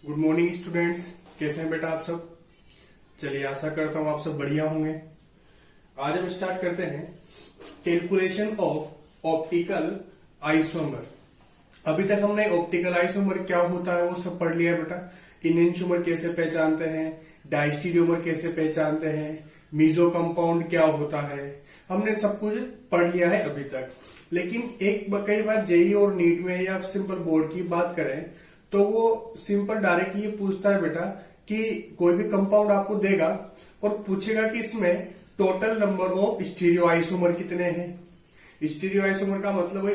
Good morning students. कैसे हैं बेटा आप सब? चलिए, आशा करता हूं आप सब बढ़िया होंगे। आज हम स्टार्ट करते हैं कैलकुलेशन ऑफ ऑप्टिकल आइसोमर। अभी तक हमने ऑप्टिकल आइसोमर क्या होता है वो सब पढ़ लिया है बेटा। इनेंशियोमर कैसे पहचानते हैं, डायस्टीरियोमर कैसे पहचानते हैं, मीजो कंपाउंड क्या होता है, हमने सब कुछ पढ़ लिया है अभी तक। लेकिन कई बार जेई और नीट में या सिंपल बोर्ड की बात करें तो वो सिंपल डायरेक्ट ये पूछता है बेटा कि कोई भी कंपाउंड आपको देगा और पूछेगा कि इसमें total number of stereo isomer कितने हैं। स्टीरियो आइसोमर का मतलब है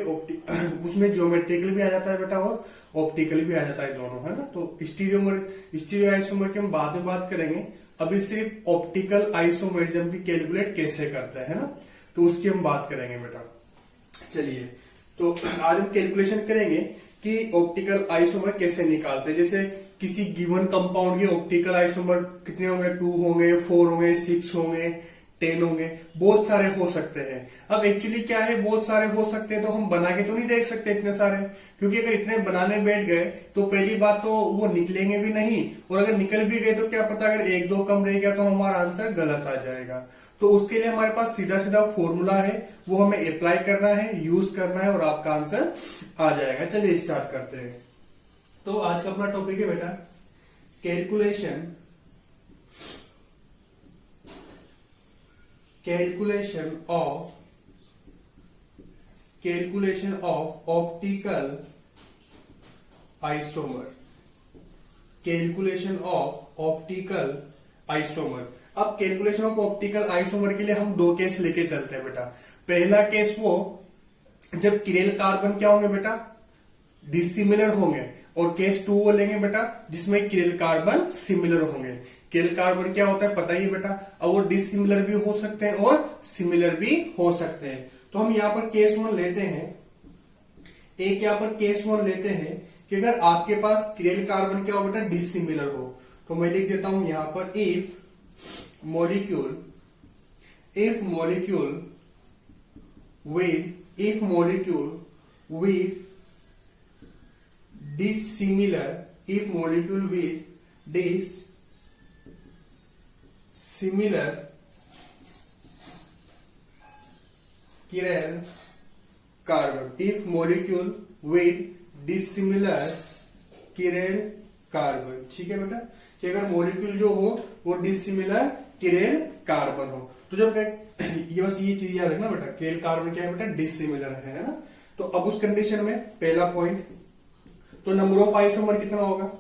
उसमें ज्योमेट्रिकल भी आ जाता है बेटा और ऑप्टिकल भी आ जाता है, दोनों है ना। तो स्टीरियो आइसोमर की हम बाद में बात करेंगे। अभी सिर्फ ऑप्टिकल आइसोमरिज्म की कैलकुलेट कैसे करते हैं ना, तो उसकी हम बात करेंगे बेटा। चलिए, तो आज हम कैलकुलेशन करेंगे कि ऑप्टिकल आइसोमर कैसे निकालते हैं। जैसे किसी गिवन कंपाउंड के ऑप्टिकल आइसोमर कितने होंगे, 2 होंगे, 4 होंगे, 6 होंगे, 10 होंगे, बहुत सारे हो सकते हैं। अब एक्चुअली क्या है, बहुत सारे हो सकते हैं तो हम बना के तो नहीं देख सकते इतने सारे, क्योंकि अगर इतने बनाने बैठ गए तो पहली बात तो वो निकलेंगे भी नहीं, और अगर निकल भी गए तो क्या पता अगर 1-2 कम रह गया तो हमारा आंसर गलत आ जाएगा। तो उसके लिए हमारे पास सीधा सीधा फॉर्मूला है, वो हमें अप्लाई करना है, यूज करना है और आपका आंसर आ जाएगा। चलिए स्टार्ट करते हैं। तो आज का अपना टॉपिक है बेटा calculation of optical isomer. Calculation of optical isomer. अब कैलकुलेशन ऑफ ऑप्टिकल आइसोमर के लिए हम 2 केस लेके चलते हैं बेटा। पहला केस वो जब किरेल कार्बन क्या होंगे बेटा, डिसिमिलर होंगे, और केस 2 वो लेंगे बेटा जिसमें किरेल कार्बन सिमिलर होंगे। किरेल कार्बन क्या होता है पता ही बेटा, अब वो डिसिमिलर भी हो सकते हैं और सिमिलर भी हो सकते हैं। तो हम यहां पर केस 1 लेते हैं। एक यहां पर केस 1 लेते हैं कि अगर आपके पास किरेल कार्बन क्या हो बेटा, डिसिमिलर हो, तो मैं लिख देता हूं यहां पर if molecule with dissimilar chiral carbon, if molecule with dissimilar chiral carbon, ठीक है बेटा, कि अगर मॉलिक्यूल जो हो वो डिसिमिलर किरेल कार्बन हो। तो जब ये बस ये चीज याद रखना बेटा, किरेल कार्बन क्या है बेटा, डिसिमिलर है ना। तो अब उस कंडीशन में पहला पॉइंट, तो नंबर ऑफ आइसोमर कितना होगा,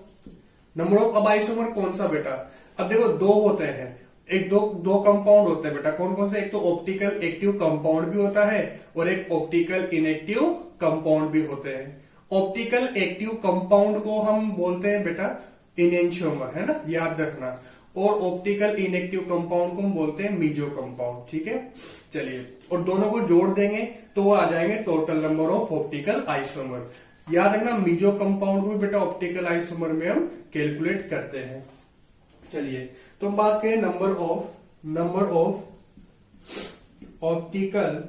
नंबर ऑफ अब आइसोमर कौन सा बेटा, अब देखो 2 होते हैं, एक दो कंपाउंड होते हैं बेटा। कौन कौन से, एक तो ऑप्टिकल एक्टिव कंपाउंड भी होता है और एक ऑप्टिकल इनएक्टिव कंपाउंड भी होते हैं। ऑप्टिकल एक्टिव कंपाउंड को हम बोलते हैं बेटा इनेंशियोमर, है ना, याद रखना। और ऑप्टिकल इनएक्टिव कंपाउंड को हम बोलते हैं मीजो कंपाउंड, ठीक है। चलिए, और दोनों को जोड़ देंगे तो वो आ जाएंगे total number of optical isomer. याद रखना, मीजो कंपाउंड को बेटा ऑप्टिकल आइसोमर में हम कैलकुलेट करते हैं। चलिए, तो हम बात करें नंबर ऑफ ऑप्टिकल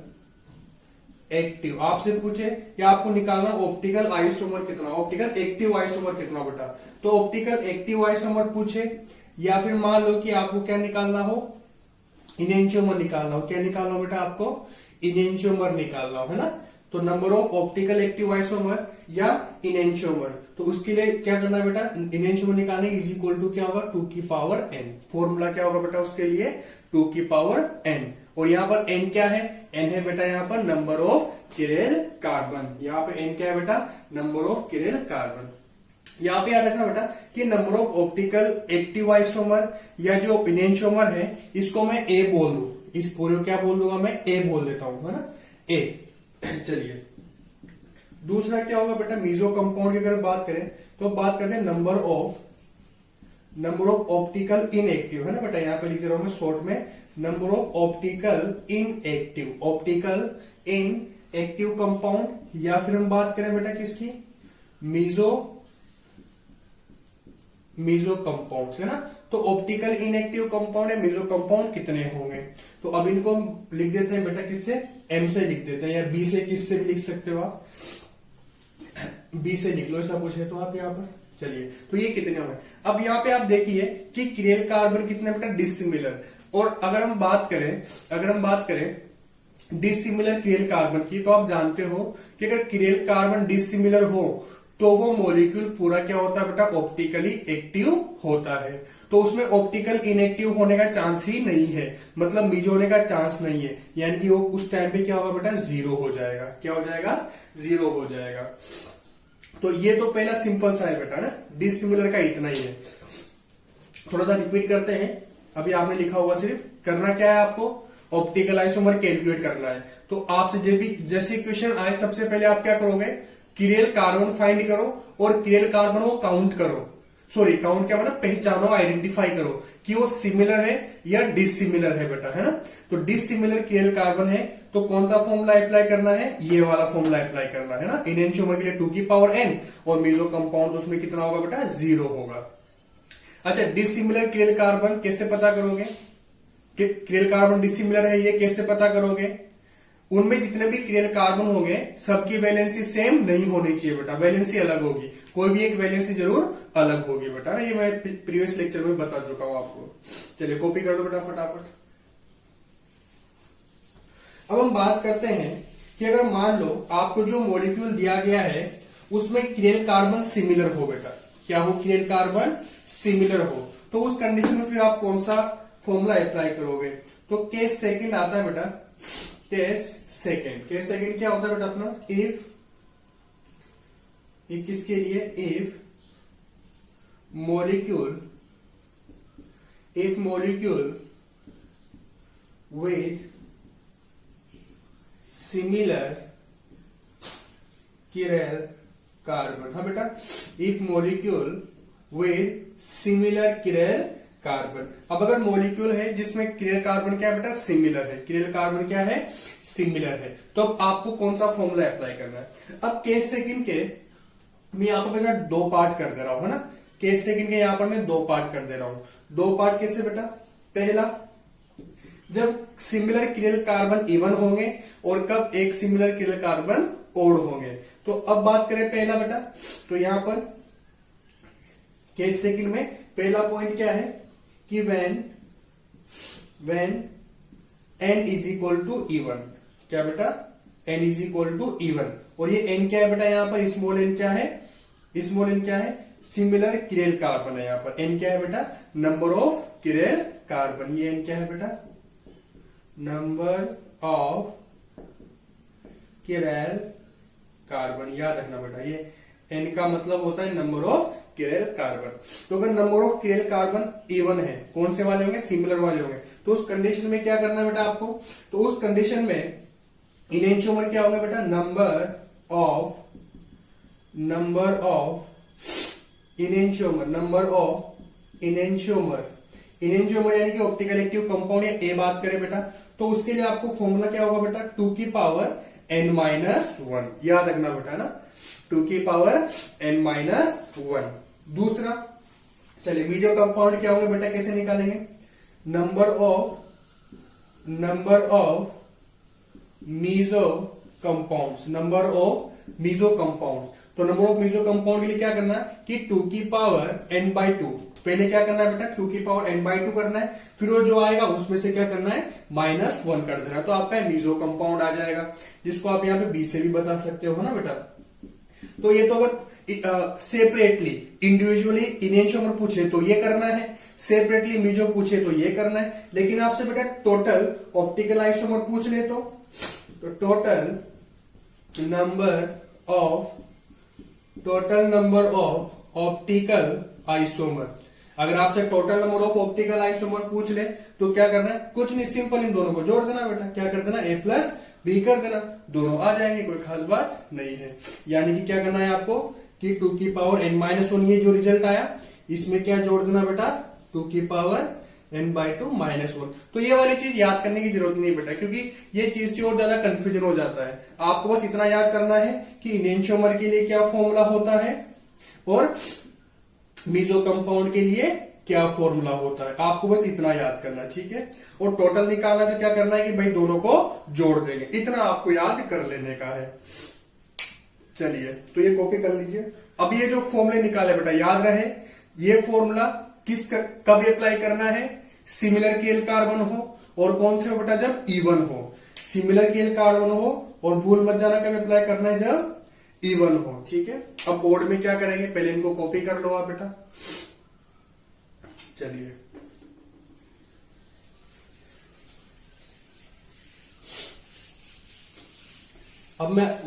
एक्टिव। आपसे पूछे या आपको निकालना ऑप्टिकल आइसोमर कितना, ऑप्टिकल एक्टिव आइसोमर कितना बेटा, तो ऑप्टिकल एक्टिव आइसोमर पूछे, या फिर मान लो कि आपको क्या निकालना हो, इनेंशियोमर निकालना हो। क्या निकालना हो बेटा, आपको इनेंशियोमर निकालना हो, है ना। तो number of optical active isomer या इनेंशियोमर, तो उसके लिए क्या करना है बेटा, इनेंशियोमर निकालने इज इक्वल टू क्या होगा, 2 की पावर n। फॉर्मूला क्या होगा बेटा उसके लिए, 2 की पावर n। और यहाँ पर n क्या है, n है बेटा यहाँ पर नंबर ऑफ किरेल कार्बन। यहाँ पे n क्या है बेटा, नंबर ऑफ किरेल कार्बन। यहाँ पे याद रखना बेटा कि number of optical active isomer या जो इनेंशियोमर है इसको मैं a बोल दूं, इस पूरे क्या बोल दूंगा मैं, a बोल देता हूं, है ना, a। चलिए, दूसरा क्या होगा बेटा, मीजो कंपाउंड की अगर बात करें तो बात करते हैं नंबर ऑफ ऑप्टिकल इनएक्टिव, है ना बेटा, यहाँ पे लिख रहा हूं मैं शॉर्ट में, number of optical inactive compound, या फिर हम बात करें बेटा किसकी, मीजो कंपाउंड, है ना। तो ऑप्टिकल इनएक्टिव कंपाउंड या मीजो कंपाउंड कितने होंगे, तो अब इनको हम लिख देते हैं बेटा किससे, M से लिख देते हैं, या B से, किससे भी लिख सकते हो आप, B से लिख लो, ऐसा पूछे तो आप यहाँ पर। चलिए, तो ये कितने हुए। अब यहाँ पे आप देखिए कि किरेल कार्बन कितने बेटा डिसिमिलर। और अगर हम बात करें डिसिमिलर किरेल कार्बन की, तो आप जानते हो कि अगर किरेल कार्बन डिसिमिलर हो तो वो मॉलिक्यूल पूरा क्या होता है बेटा, ऑप्टिकली एक्टिव होता है। तो उसमें ऑप्टिकल इनएक्टिव होने का चांस ही नहीं है, मतलब मीजो होने का चांस नहीं है, यानी कि वो उस टाइम पे क्या होगा बेटा, जीरो हो जाएगा। क्या हो जाएगा, जीरो हो जाएगा। तो ये तो पहला सिंपल सा है बेटा ना, डिसिमिलर का इतना ही है। थोड़ा सा रिपीट करते हैं। अभी आपने लिखा होगा, सिर्फ करना क्या है आपको, ऑप्टिकल आइसोमर कैलकुलेट करना है। तो आपसे जब भी जैसे क्वेश्चन आए, सबसे पहले आप क्या करोगे, किरेल कार्बन फाइंड करो और किरेल कार्बन को काउंट करो। सॉरी, काउंट क्या मतलब, पहचानो, आइडेंटिफाई करो कि वो सिमिलर है या डिसिमिलर है बेटा, है ना। तो डिसिमिलर किरेल कार्बन है तो कौन सा फॉर्मूला अप्लाई करना है, ये वाला फॉर्मूला अप्लाई करना है ना। इनएंशियोमर के लिए 2 की पावर n और मीजो कंपाउंड उसमें कितना होगा बेटा, 0 होगा। अच्छा, डिसिमिलर किरेल कार्बन कैसे पता करोगे, किरेल कार्बन डिसिमिलर है ये कैसे पता करोगे। उनमें जितने भी किरेल कार्बन होंगे सबकी वैलेंसी सेम नहीं होनी चाहिए बेटा, वैलेंसी अलग होगी, कोई भी एक वैलेंसी जरूर अलग होगी बेटा ना। ये मैं प्रीवियस लेक्चर में बता चुका हूं आपको। चलिए कॉपी कर दो बेटा फटाफट। अब हम बात करते हैं कि अगर मान लो आपको जो मॉलिक्यूल दिया गया है उसमें किरेल कार्बन सिमिलर हो बेटा, क्या हो, किरेल कार्बन सिमिलर हो, तो उस कंडीशन में फिर आप कौन सा फॉर्मूला अप्लाई करोगे। तो केस सेकंड आता है बेटा, केस सेकंड क्या होता है बेटा अपना, इफ, किसके लिए, if molecule with similar chiral carbon. हाँ बेटा, if molecule with similar chiral carbon. अब अगर मॉलिक्यूल है जिसमें किरेल कार्बन क्या है बेटा, सिमिलर है, किरेल कार्बन क्या है, सिमिलर है, तो अब आपको कौन सा फॉर्मूला अप्लाई करना है। अब केस सेकंड के मैं यहां पर बेटा 2 पार्ट कर दे रहा हूं, है ना। केस सेकंड के यहां पर मैं 2 पार्ट कर दे रहा हूं। 2 पार्ट कैसे बेटा, पहला जब सिमिलर किरेल कार्बन इवन होंगे और कब एक सिमिलर किरेल कार्बन ओड होंगे। तो अब बात करें पहला बेटा, तो यहां पर केस सेकंड में पहला पॉइंट क्या है कि when n is equal to even. क्या बेटा, n is equal to even. और ये n क्या है बेटा, यहां पर स्मॉल n क्या है, स्मॉल n क्या है, सिमिलर किरेल कार्बन है। यहां पर n क्या है बेटा, नंबर ऑफ किरेल कार्बन। ये n क्या है बेटा, नंबर ऑफ किरेल कार्बन। याद रखना बेटा, ये n का मतलब होता है नंबर ऑफ किरेल कार्बन। तो अगर number of chiral carbon even है, कौन से वाले होंगे, सिमिलर वाले होंगे, तो उस कंडीशन में क्या करना है बेटा आपको, तो उस कंडीशन में इनएंशियोमर क्या होगा बेटा, नंबर ऑफ इनएंशियोमर यानी कि ऑप्टिकल एक्टिव कंपाउंड, या ए बात करें बेटा, तो उसके लिए आपको फॉर्मूला क्या होगा बेटा, 2 की पावर n-1। याद रखना बेटा ना, 2 की पावर n-1। दूसरा, चलिए मीजो कंपाउंड क्या होंगे बेटा, कैसे निकालेंगे, नंबर ऑफ मीजो कंपाउंड्स। तो नंबर ऑफ मीजो कंपाउंड के लिए क्या करना है कि 2 की पावर n/2। पहले क्या करना है बेटा, 2 की पावर n/2 करना है, फिर वो जो आएगा उसमें से क्या करना है, -1 कर देना, तो आपका मीजो कंपाउंड आ जाएगा, जिसको आप यहाँ पे b से भी बता सकते हो ना बेटा। तो ये तो अगर सेपरेटली इंडिविजुअली इनएंशियोमर पूछे तो ये करना है, सेपरेटली मीजो पूछे तो ये करना है। लेकिन आपसे बेटा टोटल ऑप्टिकल आइसोमर पूछ ले तो total number of optical isomer, अगर आपसे total number of optical isomer पूछ ले तो क्या करना है, कुछ नहीं, सिंपल इन दोनों को जोड़ देना बेटा। क्या कर देना, a प्लस बी कर देना, दोनों आ जाएंगे, कोई खास बात नहीं है। यानी कि क्या करना है आपको कि 2 की पावर n-1, ये जो रिजल्ट आया इसमें क्या जोड़ देना बेटा, 2 की पावर n/2 -1। तो ये वाली चीज याद करने की जरूरत नहीं बेटा, क्योंकि ये चीज से और ज्यादा कंफ्यूजन हो जाता है। आपको बस इतना याद करना है कि इनएंशियोमर के लिए क्या फॉर्मूला होता है और मीजो कंपाउंड के लिए क्या फॉर्मूला होता है, आपको बस इतना याद करना, ठीक है। और टोटल निकालना तो क्या करना है कि भाई दोनों को जोड़ देंगे, इतना आपको याद कर लेने का है। चलिए तो ये कॉपी कर लीजिए। अब ये जो फॉर्मूले निकाले बेटा याद रहे, ये फॉर्मूला कब अप्लाई करना है, सिमिलर केल कार्बन हो और कौन से हो बेटा, जब इवन हो। सिमिलर केल कार्बन हो और भूल मत जाना कब अप्लाई करना है, जब इवन हो। ठीक है, अब ओड में क्या करेंगे, पहले इनको कॉपी कर लो आप बेटा। चलिए अब मैं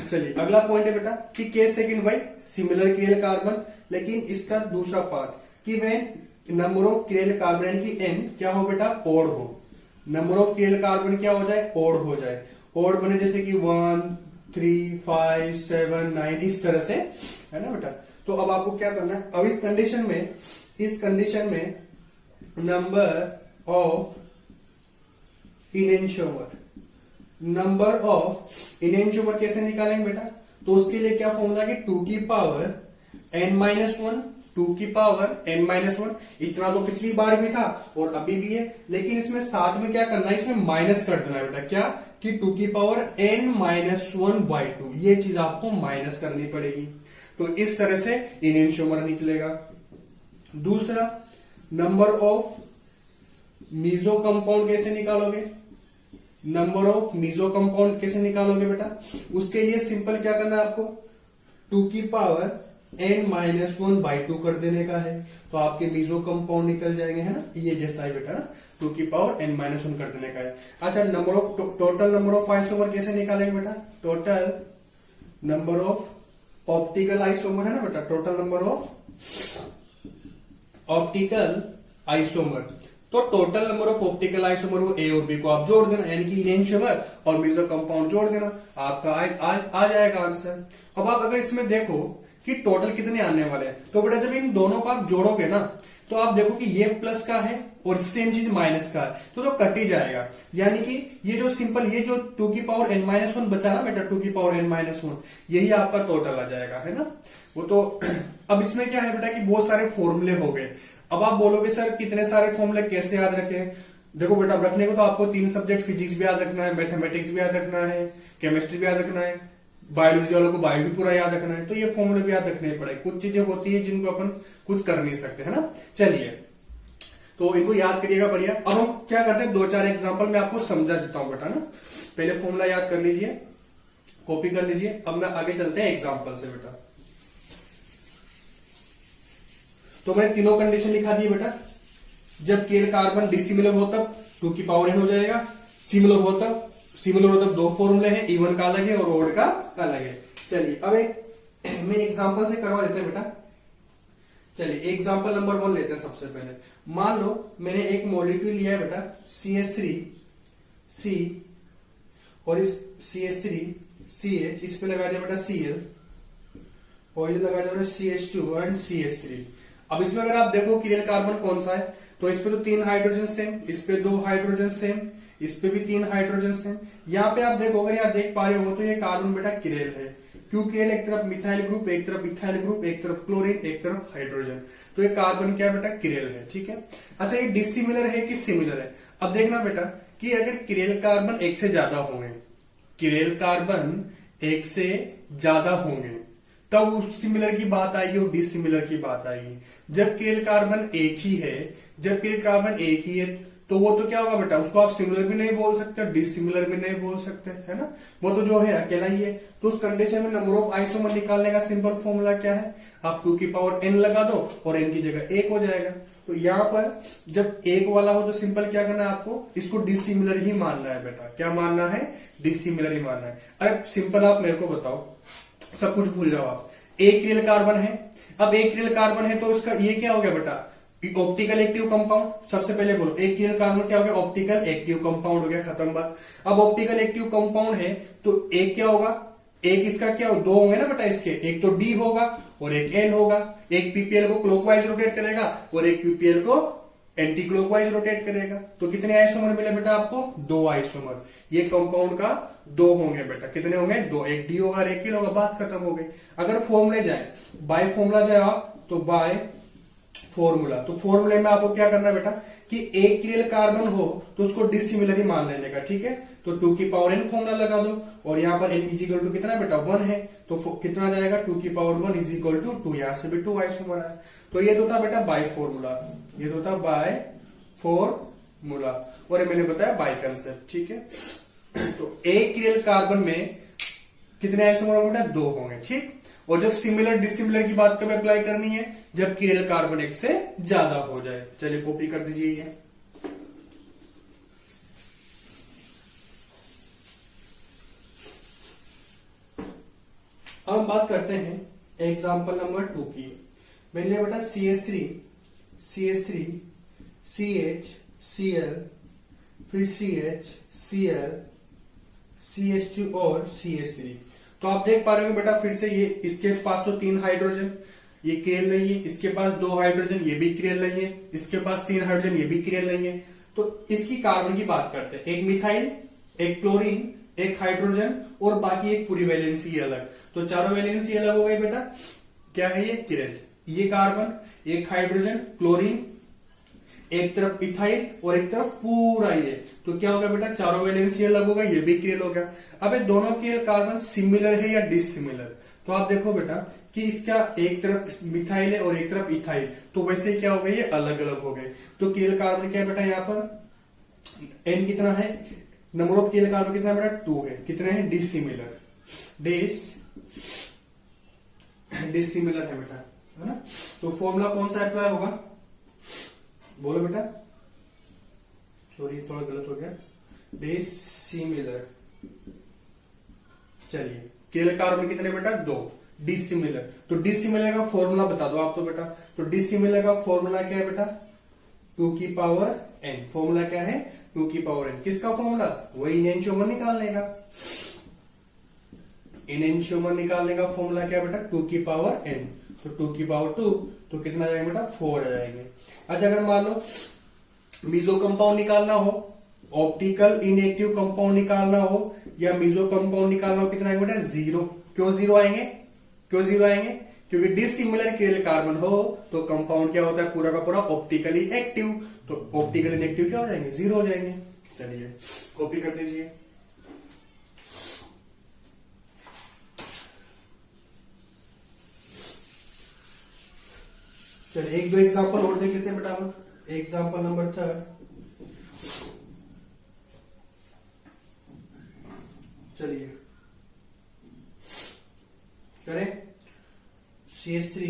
चलिए अगला पॉइंट है बेटा कि केस सेकंड वाई सिमिलर केल कार्बन, लेकिन इसका दूसरा पार्ट कि व्हेन नंबर ऑफ केल कार्बन यानी कि एन क्या हो बेटा, ओड हो। नंबर ऑफ केल कार्बन क्या हो जाए, ओड हो जाए। ओड बने जैसे कि 1 3 5 7 9 इस तरह से, है ना बेटा। तो अब आपको क्या करना है, अब इस कंडीशन में नंबर ऑफ इनेंशियोमर कैसे निकालेंगे बेटा, तो उसके लिए क्या फॉर्मूला कि 2 की पावर n-1, 2 की पावर n-1। इतना तो पिछली बार भी था और अभी भी है, लेकिन इसमें साथ में क्या करना है, इसमें माइनस कर देना है बेटा, क्या कि 2 की पावर n-1/2, ये चीज आपको माइनस करनी पड़ेगी। तो इस तरह से इनेंशियोमर निकलेगा। दूसरा, नंबर ऑफ मीजो कंपाउंड कैसे निकालोगे, नंबर ऑफ मीजो कंपाउंड कैसे निकालोगे बेटा, उसके लिए सिंपल क्या करना है आपको, 2 की पावर n-1/2 कर देने का है, तो आपके मीजो कंपाउंड निकल जाएंगे, है ना, ये जैसा है बेटा ना, 2 की पावर n-1 कर देने का है। अच्छा, टोटल नंबर ऑफ आइसोमर कैसे निकालेंगे बेटा, total number of optical isomer, है ना बेटा, total number of optical isomer. तो total number of optical isomer वो ए और बी को आप जोड़ देना, यानी कि इनेंशियोमर और मीजो कंपाउंड जोड़ देना, आपका आ जाएगा आंसर। अब आप अगर इसमें देखो कि टोटल कितने आने वाले हैं, तो बेटा जब इन दोनों को आप जोड़ोगे ना, तो आप देखो कि ये प्लस का है और सेम चीज माइनस का है, तो कट ही जाएगा। यानी कि ये जो सिंपल ये जो 2 की पावर n-1 बचा ना बेटा, 2 की पावर n-1, यही आपका टोटल आ जाएगा, है ना। वो तो अब इसमें क्या है बेटा कि बहुत सारे फॉर्मूले हो गए। अब आप बोलोगे सर कितने सारे फॉर्मूले कैसे याद रखें, देखो बेटा रखने को तो आपको 3 सब्जेक्ट, फिजिक्स भी याद रखना है, मैथमेटिक्स भी याद रखना है, केमिस्ट्री भी याद रखना है, बायोलॉजी वालों को बायो भी पूरा याद रखना है, तो ये फॉर्मूले भी याद रखने पड़े। कुछ चीजें होती है जिनको अपन कुछ कर नहीं सकते, है ना। चलिए तो इनको याद करिएगा बढ़िया। अब हम क्या करते हैं, 2-4 एग्जाम्पल मैं आपको समझा देता हूं बेटा ना। पहले फॉर्मूला याद कर लीजिए, कॉपी कर लीजिए। अब मैं आगे चलते हैं एग्जाम्पल से बेटा। तो मैं तीनों कंडीशन लिखा दी बेटा, जब केल कार्बन डिसिमिलर हो तब 2 की पावर n हो जाएगा, सिमिलर हो तब 2 फॉर्मूले हैं, इवन का अलग है और ओड का अलग है। चलिए अब मैं एग्जांपल से करवा देते हैं बेटा। चलिए एग्जांपल नंबर 1 लेते हैं सबसे पहले। मान लो मैंने एक मॉलिक्यूल लिया है बेटा CH3C और इस CH3CH इस पे लगा दिया बेटा Cl और ये लगा दिया बेटा CH2 एंड CH3। अब इसमें अगर आप देखो किरेल कार्बन कौन सा है, तो इस पे तो 3 हाइड्रोजन सेम, इस पे 2 हाइड्रोजन सेम, इस पे भी 3 हाइड्रोजन सेम। यहाँ पे आप देखो, अगर यहाँ देख पा रहे हो तो ये कार्बन बेटा किरेल है, क्यों किरेल, एक तरफ मिथाइल ग्रुप, एक तरफ इथाइल ग्रुप, एक तरफ क्लोरीन, एक तरफ हाइड्रोजन, तो ये कार्बन क्या बेटा किरेल है। ठीक है, अच्छा ये डिसिमिलर है कि सिमिलर है। अब देखना बेटा कि अगर किरेल कार्बन 1 से ज्यादा होंगे, किरेल कार्बन 1 से ज्यादा होंगे तब सिमिलर की बात आएगी और डिसिमिलर की बात आएगी। जब किरेल कार्बन एक ही है, तो वो तो क्या होगा बेटा, उसको आप सिमिलर भी नहीं बोल सकते, डिसिमिलर भी नहीं बोल सकते, है ना, वो तो जो है अकेला ही है। तो उस कंडीशन में नंबर ऑफ आइसोमर निकालने का सिंपल फॉर्मूला क्या है, आप 2 की पावर n लगा दो और n की जगह 1 हो जाएगा। तो यहाँ पर जब 1 वाला हो तो सिंपल क्या करना है आपको, इसको डिसिमिलर ही मानना है बेटा। क्या मानना है, डिसिमिलर ही मानना है। अरे सिंपल आप मेरे को बताओ, सब कुछ भूल जाओ आप। एक किरेल कार्बन है, अब एक किरेल कार्बन है तो इसका ये क्या हो गया बेटा, ऑप्टिकल एक्टिव कंपाउंड। सबसे पहले बोलो एक किरेल कार्बन क्या हो गया, ऑप्टिकल एक्टिव कंपाउंड हो गया, खत्म बात। अब ऑप्टिकल एक्टिव कंपाउंड है तो एक क्या होगा, एक इसका क्या हो, 2 होंगे ना बेटा इसके, एक तो डी होगा और एक एन होगा। एक पीपीएल को क्लॉकवाइज रोटेट करेगा और एक पीपीएल को एंटी क्लॉकवाइज रोटेट करेगा। तो कितने आइसोमर मिले बेटा आपको, 2 आइसोमर। ये कंपाउंड का 2 होंगे बेटा, कितने होंगे, 2, एक डी होगा और एक एल होगा, बात खत्म हो गई। अगर फॉर्मूले जाए, बाय फॉर्मूला जाए आप तो बाय फॉर्मूला, तो फॉर्मूले में आपको क्या करना है बेटा कि एक किरेल कार्बन हो तो उसको डिसिमिलर ही मान लेने का। ठीक है, तो 2 की पावर n फॉर्मूला लगा दो और यहाँ पर n इज इक्वल टू कितना बेटा 1 है, तो कितना आ जाएगा 2 की पावर 1 इज इक्वल टू 2, यहां से भी 2 आइसोमर है। तो ये तो था बेटा बाय फॉर्मूला, ये तो था बाय फॉर्मूला, और ये मैंने बताया बाय कंसेप्ट, ठीक है। तो एक किरेल कार्बन में कितने आइसोमर होंगे बेटा 2 होंगे, ठीक। और जब सिमिलर डिसिमिलर की बात कब अप्लाई करनी है, जब किरेल कार्बन एक से ज्यादा हो जाए। चलिए कॉपी कर दीजिए ये। अब हम बात करते हैं एग्जाम्पल नंबर 2 की। मैंने लिया बेटा CH3 CH Cl, फिर CH Cl CH2 और CH3। तो आप देख पा रहे हो बेटा फिर से, ये इसके पास तो 3 हाइड्रोजन, ये किरेल नहीं है, इसके पास 2 हाइड्रोजन, ये भी किरेल नहीं है, इसके पास 3 हाइड्रोजन, ये भी किरेल नहीं है। तो इसकी कार्बन की बात करते हैं, एक मिथाइल, एक क्लोरीन, एक हाइड्रोजन और बाकी एक पूरी वैलेंसी अलग। तो चारों वैलेंसी अलग हो गई बेटा, क्या है ये किरेल, ये कार्बन, एक हाइड्रोजन, क्लोरीन, एक तरफ इथाइल और एक तरफ पूरा ये, तो क्या होगा बेटा चारों वैलेंसी अलग होगा, ये भी किरेल हो गया। अब दोनों के कार्बन सिमिलर है या डिसिमिलर, तो आप देखो बेटा कि इसका एक तरफ मिथाइल है और एक तरफ इथाइल, तो वैसे क्या हो गए ये अलग अलग हो गए। तो किरेल कार्बन क्या है बेटा, यहाँ पर n कितना है, नंबर ऑफ किरेल कार्बन कितना है बेटा 2 है, कितने हैं डिसिमिलर, डिसिमिलर है बेटा, है ना। तो फॉर्मूला कौन सा अप्लाई होगा, बोलो बेटा, सॉरी थोड़ा गलत हो गया, डिसिमिलर। चलिए किरेल कार्बन कितने बेटा 2, डिसिमिलर। तो डिसिमिलर का फॉर्मूला बता दो आप तो बेटा, तो डिसिमिलर का फॉर्मूला क्या है बेटा 2 की पावर n। फॉर्मूला क्या है 2 की पावर n, किसका फॉर्मूला, वही इनएंशियोमर निकालने का, इनएंशियोमर निकालने का फॉर्मूला क्या है बेटा 2 की पावर n। तो 2 की पावर 2, तो कितना जाएगा बेटा 4 आ जाएंगे। अच्छा अगर मान लो मीजो कंपाउंड निकालना हो, ऑप्टिकल इनएक्टिव कंपाउंड निकालना हो या मीजो कंपाउंड निकालना हो, कितना आएगा बेटा 0। क्यों 0 आएंगे, क्यों 0 आएंगे, क्योंकि डिसिमिलर किरेल कार्बन हो तो कंपाउंड क्या होता है पूरा का पूरा ऑप्टिकली एक्टिव, तो ऑप्टिकल इनएक्टिव क्या हो जाएंगे 0 हो जाएंगे। चलिए कॉपी कर दीजिए। चलिए एक दो एग्जांपल और देख लेते हैं बेटा हम। एग्जांपल नंबर 3, चलिए करें CH3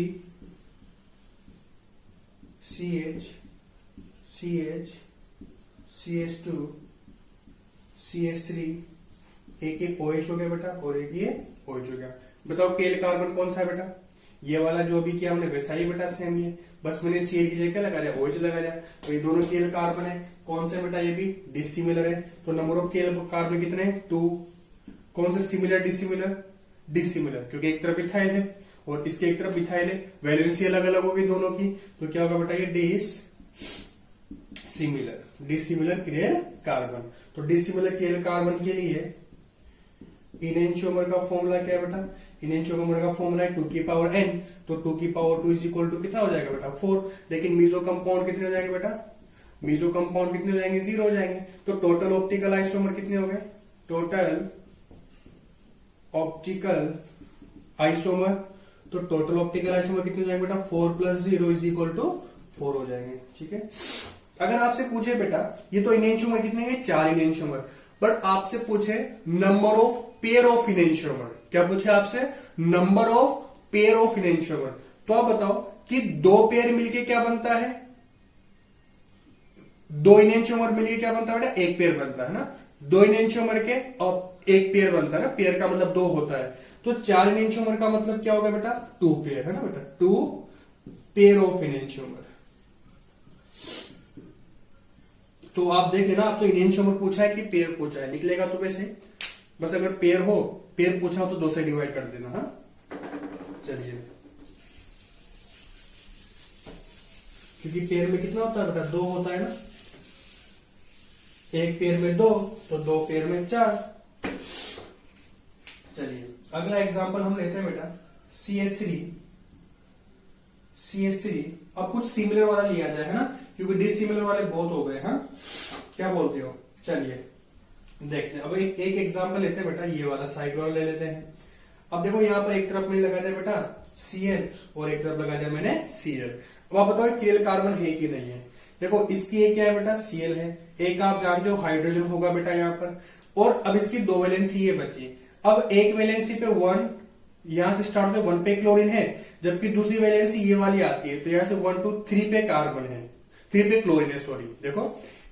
CH CH CH2 CH3, एक OH हो गया बेटा और एक ये OH हो गया। बताओ केल कार्बन कौन सा है बेटा, ये वाला जो भी किया हमने वैसा ही बेटा सेम ही है, बस मैंने Cl की जगह क्या लगा लिया OH लगा लिया। तो ये दोनों केल कार्बन है, कौन से बेटा ये भी डिसिमिलर है, तो नंबर ऑफ केल कार्बन कितने हैं 2। कौन से सिमिलर डिसिमिलर, डिसिमिलर क्योंकि एक तरफ इथाइल है और इसके एक तरफ इथाइल है, वैलेंसी अलग अलग होगी दोनों की, तो क्या होगा बेटा ये डिसिमिलर, डिसिमिलर किरेल कार्बन। तो डिसिमिलर किरेल कार्बन के लिए इनएंशियोमर का फॉर्मूला क्या है बेटा, इनएंशियोमर का फॉर्मूला है 2 की पावर n, तो 2 की पावर 2 इज इक्वल टू कितना हो जाएगा बेटा 4। लेकिन मीजो कंपाउंड कितने हो जाएंगे बेटा, मीजो कंपाउंड कितने हो जाएंगे 0 हो जाएंगे। तो टोटल ऑप्टिकल आइसोमर कितने हो गए, टोटल ऑप्टिकल आइसोमर, तो टोटल ऑप्टिकल आइसोमर कितने हो जाएंगे बेटा 4 + 0 इज इक्वल टू 4 हो जाएंगे, ठीक है। अगर आपसे पूछे बेटा ये तो इनएंशियोमर कितने हैं 4 इनएंशियोमर, बट आपसे पूछे नंबर ऑफ पेयर ऑफ इनएंशियोमर, क्या पूछे आपसे नंबर ऑफ पेयर ऑफ इनएंशियोमर, तो आप बताओ कि 2 पेयर मिलके क्या बनता है, 2 इनएंशियोमर मिलके क्या बनता है बेटा 1 पेयर बनता है ना, 2 इनएंशियोमर के और 1 पेयर बनता है ना, पेयर का मतलब 2 होता है, तो 4 इनएंशियोमर का मतलब क्या होगा बेटा 2 पेयर है ना बेटा, 2 पेयर ऑफ इनएंशियोमर। तो आप देख लेना, आपसे इनएंशियोमर पूछा है कि पेयर पूछा है, निकलेगा तो वैसे बस अगर पेयर हो, पेयर पूछा हो तो 2 से डिवाइड कर देना। हाँ चलिए, क्योंकि पेयर में कितना होता है बेटा 2 होता है ना, एक पेयर में 2 तो 2 पेयर में 4। चलिए अगला एग्जांपल हम लेते हैं बेटा CH3। अब कुछ सिमिलर वाला लिया जाए है ना, क्योंकि डिसिमिलर वाले बहुत हो गए। हाँ क्या बोलते हो, चलिए देखते हैं। अब एक एग्जांपल लेते हैं बेटा, ये वाला साइक्लोन ले लेते हैं। अब देखो यहाँ पर एक तरफ मैंने लगा दिया बेटा Cl और एक तरफ लगा दिया मैंने Cl। अब आप बताओ केएल कार्बन है कि नहीं है। देखो इसकी एक क्या है बेटा Cl है, एक आप जानते हो हाइड्रोजन होगा बेटा यहाँ पर, और अब इसकी दो वैलेंसी ये बची। अब एक वैलेंसी पे 1, यहां से स्टार्ट होकर 1 पे क्लोरीन है, जबकि दूसरी वैलेंसी ये वाली आती है, तो यहां से 1 2 3 पे कार्बन है, 3 पे क्लोरीन है, सॉरी। देखो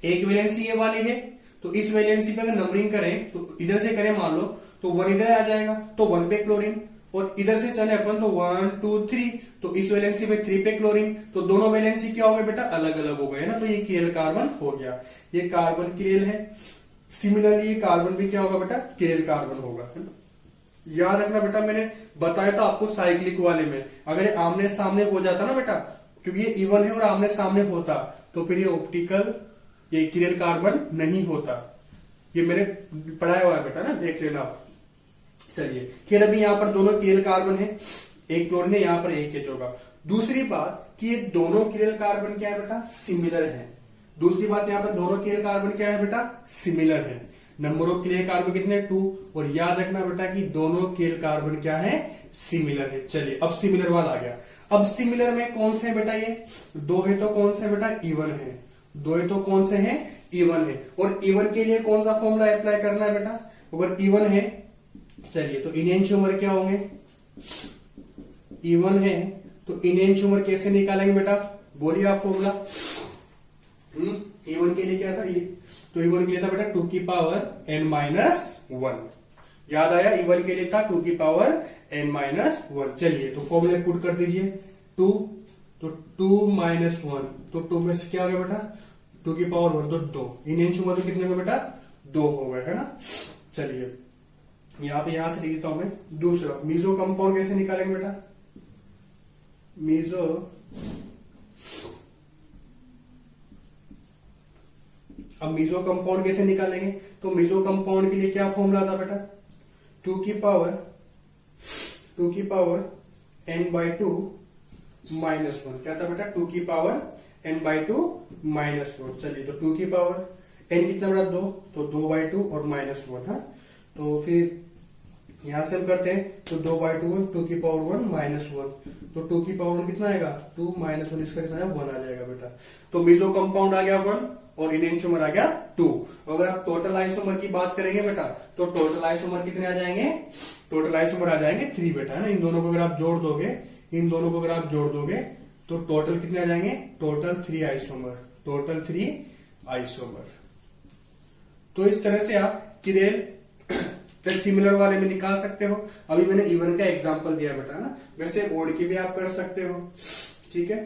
एक वैलेंसी ये वाली है, तो इस वैलेंसी पे अगर नंबरिंग करें तो इधर से करें मान लो तो 1 इधर आ जाएगा, तो 1 पे क्लोरीन, और इधर से चले अपन तो 1 2 3, तो इस वैलेंसी पे 3 पे क्लोरीन, तो दोनों वैलेंसी क्या हो गए बेटा अलग अलग हो गए ना, तो ये केएल कार्बन हो गया, ये कार्बन केएल है। सिमिलरली ये कार्बन भी क्या होगा बेटा केएल कार्बन होगा। याद रखना बेटा मैंने बताया था आपको साइक्लिक वाले में, अगर ये आमने सामने हो जाता ना बेटा, क्योंकि ये इवन है और आमने सामने होता, तो फिर ये ऑप्टिकल ये केएल कार्बन नहीं होता। ये मैंने पढ़ाया हुआ है बेटा ना, देख लेना आप। चलिए फिर अभी यहाँ पर दोनों केएल कार्बन है, एक क्लोरीन है, यहाँ पर एक एच होगा। दूसरी बात कि ये दोनों केएल कार्बन क्या है बेटा सिमिलर है। दूसरी बात यहाँ पर दोनों केएल कार्बन क्या है बेटा सिमिलर है। नंबर ऑफ केएल कार्बन कितने 2, और याद रखना बेटा कि दोनों केएल कार्बन क्या है सिमिलर है। चलिए अब सिमिलर वाला आ गया। अब सिमिलर में कौन से है बेटा ये 2 है, तो कौन से बेटा इवन है, 2 है तो कौन से है इवन है। और इवन के लिए कौन सा फॉर्मूला अप्लाई करना है बेटा, अगर इवन है, चलिए तो इनएंशियोमर क्या होंगे, इवन है तो इनएंशियोमर कैसे निकालेंगे बेटा, बोलिए आप फॉर्मूला। इवन के लिए क्या था ये, तो इवन के लिए था बेटा 2 की पावर n-1। याद आया, इवन के लिए था 2 की पावर n-1। चलिए तो फॉर्मूला पुट कर दीजिए 2, तो 2 - 1, तो 2 में से क्या हो गया बेटा 2 की पावर 1, तो 2। इनएंशियोमर तो कितने हो बेटा 2 हो गए है ना। चलिए यहां पे यहां से लिख देता हूं मैं। दूसरा मीजो कंपाउंड कैसे निकालेंगे बेटा, मीजो अब मीजो कंपाउंड कैसे निकालेंगे, तो मीजो कंपाउंड के लिए क्या फॉर्मूला था बेटा 2 की पावर n/2 -1। क्या था बेटा 2 की पावर n/2 -1। चलिए तो 2 की पावर n कितना बेटा 2, तो 2/2 और -1 है। तो फिर यहां से हम करते हैं तो 2/2 2 की पावर 1 -1, तो 2 की पावर कितना आएगा 2 -1, इसका कितना 1 आ जाएगा बेटा। तो मीजो कंपाउंड आ गया 1 और इनएंशियोमर आ गया 2। अगर आप टोटल आइसोमर की बात करेंगे बेटा, तो टोटल आइसोमर कितने आ जाएंगे, टोटल आइसोमर आ जाएंगे 3 बेटा है ना। इन दोनों को अगर आप जोड़ दोगे, इन दोनों को अगर आप जोड़ दोगे तो टोटल कितने आ जाएंगे, टोटल 3 आइसोमर, टोटल 3 आइसोमर। तो इस तरह से आप केएल सिमिलर वाले में निकाल सकते हो। अभी मैंने इवन का एग्जांपल दिया बेटा ना, वैसे ओड की भी आप कर सकते हो, ठीक है।